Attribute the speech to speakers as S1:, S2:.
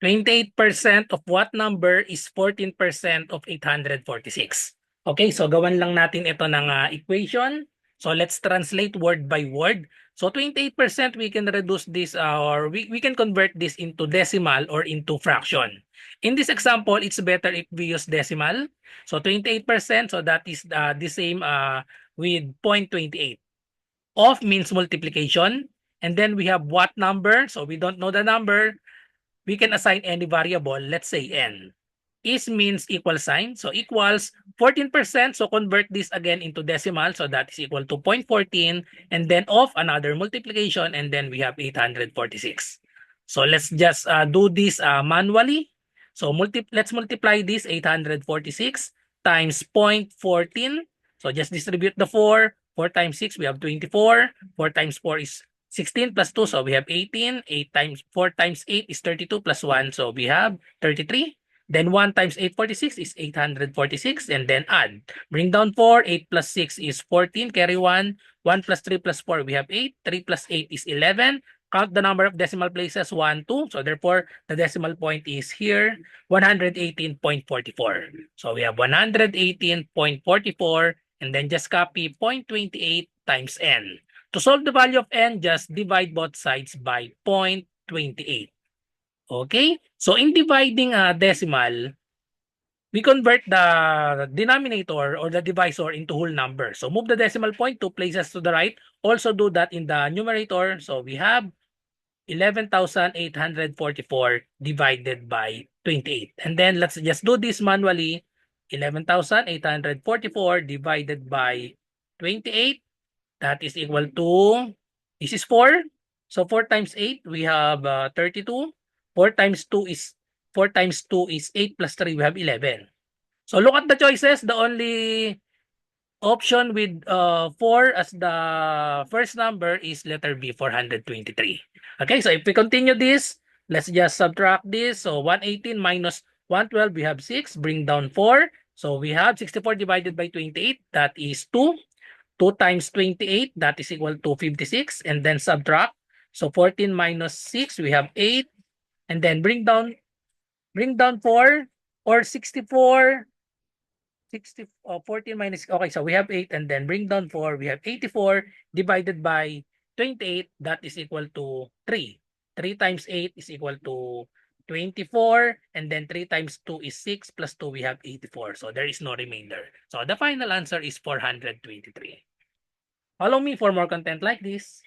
S1: 28% of what number is 14% of 846? Okay, so gawan lang natin ito ng equation. So let's translate word by word. So 28% we can reduce this or we can convert this into decimal or into fraction. In this example, it's better if we use decimal. So 28%, so that is the same with 0.28. Of means multiplication. And then we have what number? So we don't know the number. We can assign any variable, let's say n. Is means equal sign. So equals 14%. So convert this again into decimal. So that is equal to 0.14. And then of another multiplication. And then we have 846. So let's just do this manually. So let's multiply this 846 times 0.14. So just distribute the 4. 4 times 6, we have 24. 4 times 4 is 16 plus 2, so we have 18. 8 times 4 times 8 is 32 plus 1, so we have 33. Then 1 times 846 is 846, and then add. Bring down 4. 8 plus 6 is 14. Carry 1. 1 plus 3 plus 4, we have 8. 3 plus 8 is 11. Count the number of decimal places, 1, 2. So therefore, the decimal point is here, 118.44. So we have 118.44, and then just copy 0.28 times n. To solve the value of n, just divide both sides by 0.28. Okay? So in dividing a decimal, we convert the denominator or the divisor into whole number. So move the decimal point 2 places to the right. Also do that in the numerator. So we have 11,844 divided by 28. And then let's just do this manually. 11,844 divided by 28. That is equal to, this is 4. So 4 times 8, we have 32. 4 times 2 is 4 times 2 is 8 plus 3, we have 11. So look at the choices. The only option with 4 as the first number is letter B, 423. Okay, so if we continue this, let's just subtract this. So 118 minus 112, we have 6. Bring down 4. So we have 64 divided by 28. That is 2. 2 times 28, that is equal to 56. And then subtract. So 14 minus 6, we have 8. And then bring down 4 or 64. 14 minus, okay, so we have 8, and then bring down 4, we have 84 divided by 28, that is equal to 3. 3 times 8 is equal to 24, and then 3 times 2 is 6, plus 2, we have 84. So there is no remainder. So the final answer is 423. Follow me for more content like this.